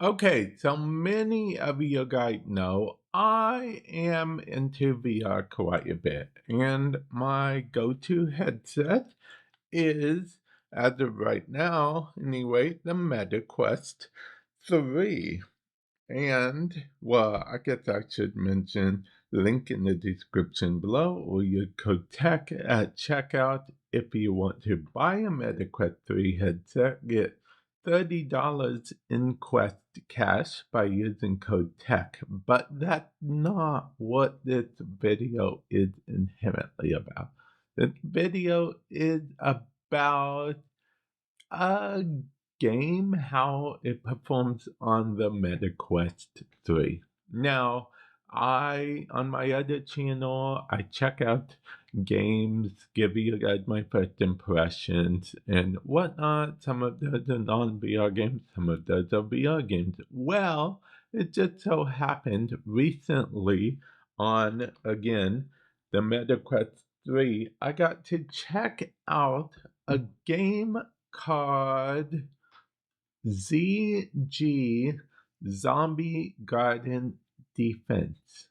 Okay, so many of you guys know I am into VR quite a bit, and my go-to headset is, as of right now, anyway, the Meta Quest 3. And, well, I guess I should mention link in the description below, or your code tech at checkout if you want to buy a MetaQuest 3 headset. Get $30 in Quest cash by using code tech. But that's not what this video is inherently about. This video is about a game, how it performs on the Meta Quest 3. Now, on my other channel, I check out games, give you guys my first impressions and whatnot. Some of those are non-VR games, some of those are VR games. Well, it just so happened recently on, again, the Meta Quest 3, I got to check out a game called ZG Zombie Garden Defense.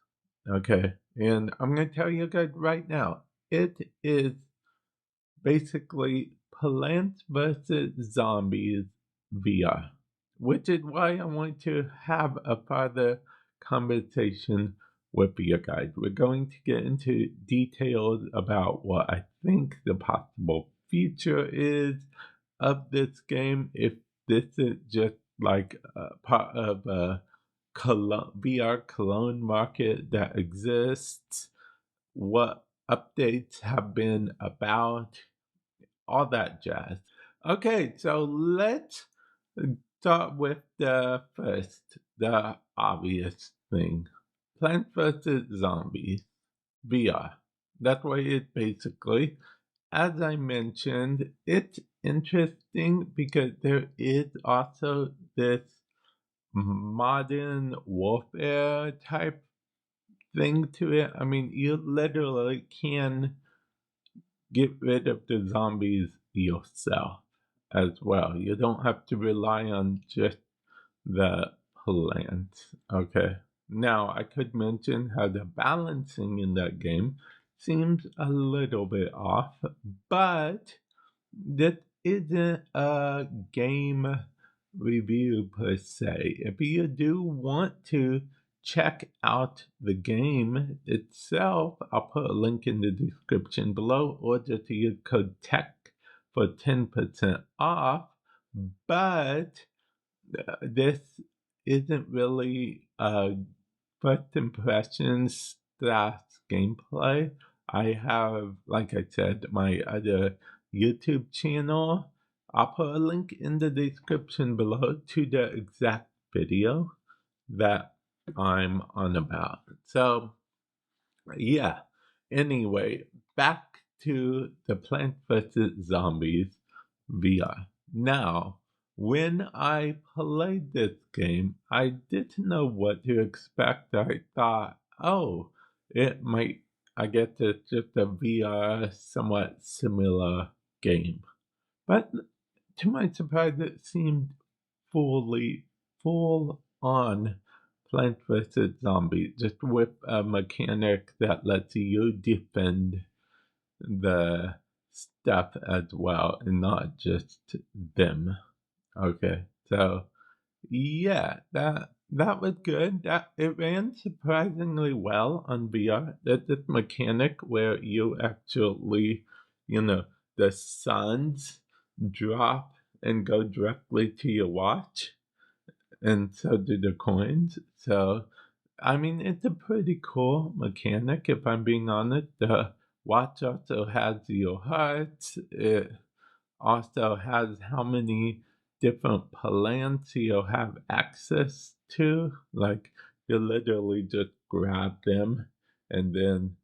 Okay, and I'm going to tell you guys right now, it is basically Plants vs. Zombies VR, which is why I want to have a further conversation with you guys. We're going to get into details about what I think the possible future is of this game, if this is just like a part of a VR cologne market that exists, what updates have been about, all that jazz. Okay, so let's start with the obvious thing. Plants vs. Zombies, VR. That's what it basically. As I mentioned, it's interesting because there is also this modern warfare type thing to it. I mean, you literally can get rid of the zombies yourself as well. You don't have to rely on just the plants. Okay. Now, I could mention how the balancing in that game seems a little bit off, but that isn't a game review per se. If you do want to check out the game itself, I'll put a link in the description below, or just use code TECH for 10% off. But this isn't really first impressions slash gameplay. I have, like I said, my other YouTube channel. I'll put a link in the description below to the exact video that I'm on about. So, yeah. Anyway, back to the Plant vs. Zombies VR. Now, when I played this game, I didn't know what to expect. I thought, oh, I guess it's just a VR, somewhat similar game. But to my surprise, it seemed full on Plant vs. Zombie, just with a mechanic that lets you defend the stuff as well and not just them. Okay, so yeah, that was good. That it ran surprisingly well on VR. That this mechanic where you actually, the suns drop and go directly to your watch, and so do the coins. So, I mean, it's a pretty cool mechanic, if I'm being honest. The watch also has your heart. It also has how many different plants you'll have access to. Like, you literally just grab them and then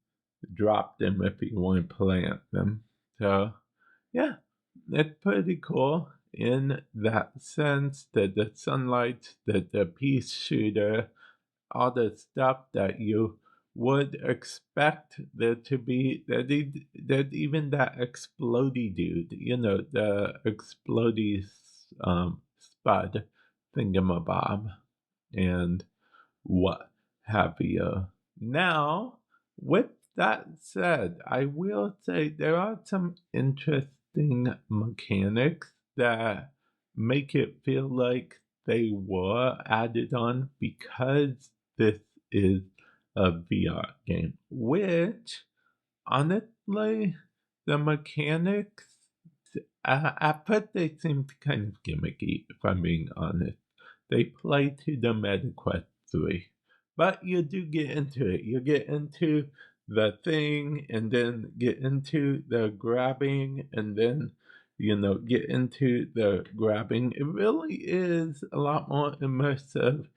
drop them if you want to plant them. So, yeah, it's pretty cool in that sense that the sunlight, that the pea shooter, all the stuff that you would expect there to be, that even that explodey dude, the explodey spud thingamabob and what have you. Now, with that said, I will say there are some interesting mechanics that make it feel like they were added on because this is a VR game, which honestly, the mechanics, at first they seemed kind of gimmicky, if I'm being honest. They play to the MetaQuest 3. But you do get into it. You get into the thing and then get into the grabbing and then, get into the grabbing. It really is a lot more immersive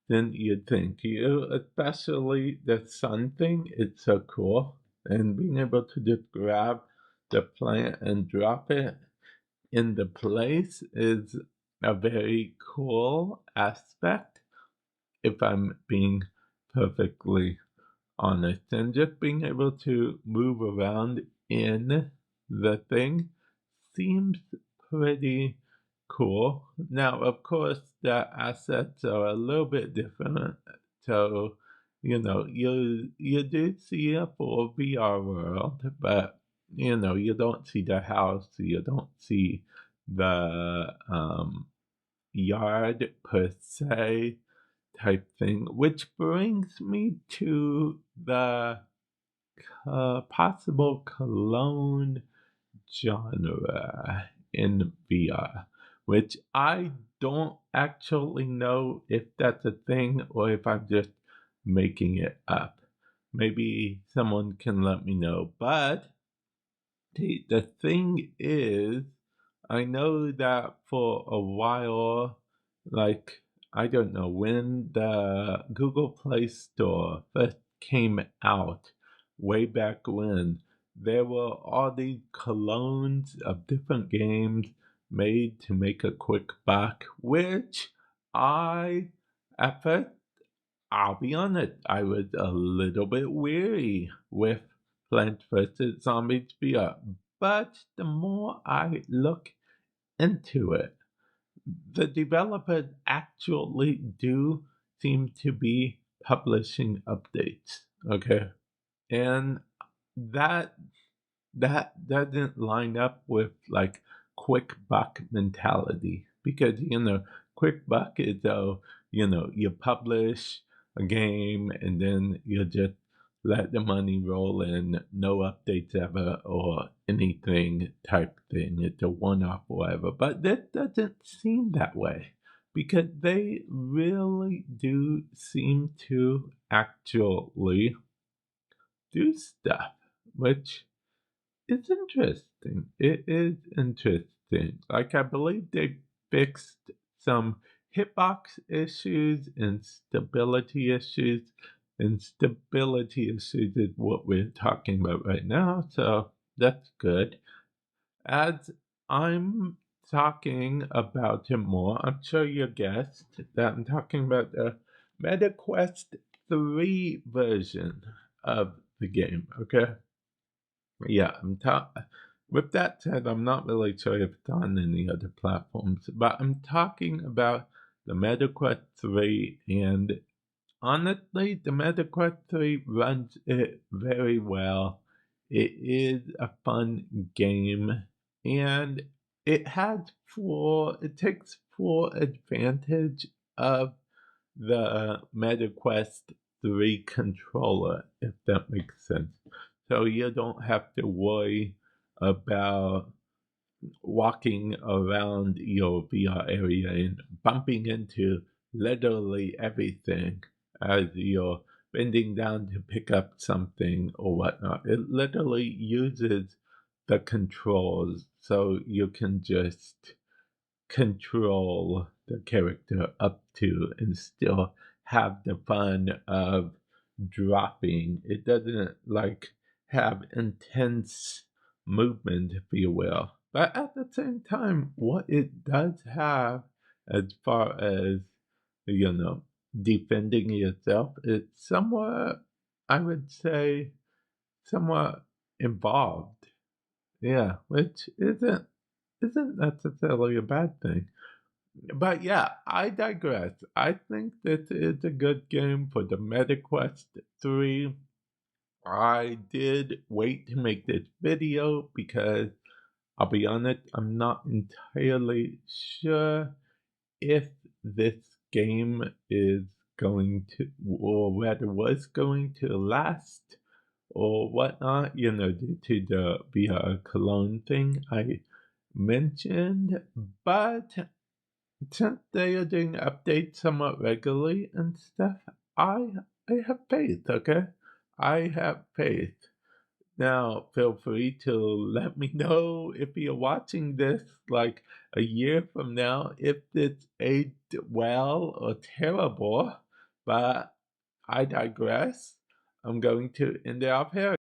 than you'd think. Especially the sun thing, it's so cool. And being able to just grab the plant and drop it in the place is a very cool aspect, if I'm being perfectly honest. And just being able to move around in the thing seems pretty cool. Now, of course, the assets are a little bit different. So, you do see a full VR world, but you don't see the house, you don't see the yard per se type thing, which brings me to the possible clone genre in VR, which I don't actually know if that's a thing or if I'm just making it up. Maybe someone can let me know. But the thing is, I know that for a while, like, I don't know, when the Google Play Store first came out, way back when, there were all these clones of different games made to make a quick buck, which at first, I'll be honest, I was a little bit weary with Plants vs. Zombies VR. But the more I look into it, the developers actually do seem to be publishing updates. Okay. And that doesn't line up with like quick buck mentality because quick buck is you publish a game and then you just let the money roll in, no updates ever or anything type thing. It's a one-off or whatever. But that doesn't seem that way because they really do seem to actually do stuff, which it's interesting. It is interesting. Like, I believe they fixed some hitbox issues and stability issues. And stability issues is what we're talking about right now. So that's good. As I'm talking about it more, I'm sure you guessed that I'm talking about the MetaQuest 3 version of the game, okay? Yeah, with that said, I'm not really sure if it's on any other platforms, but I'm talking about the MetaQuest 3, and honestly, the MetaQuest 3 runs it very well. It is a fun game, and it takes full advantage of the MetaQuest 3 controller, if that makes sense. So you don't have to worry about walking around your VR area and bumping into literally everything as you're bending down to pick up something or whatnot. It literally uses the controls so you can just control the character up to and still have the fun of dropping. It doesn't like have intense movement, if you will. But at the same time, what it does have as far as, defending yourself, it's somewhat, I would say, somewhat involved. Yeah, which isn't necessarily a bad thing. But yeah, I digress. I think this is a good game for the MetaQuest 3. I did wait to make this video because I'll be honest, I'm not entirely sure if this game is going to, or rather was going to last or whatnot, due to the VR cologne thing I mentioned. But since they are doing updates somewhat regularly and stuff, I I have faith, okay? I have faith. Now, feel free to let me know if you're watching this like a year from now, if this aged well or terrible. But I digress. I'm going to end it off here.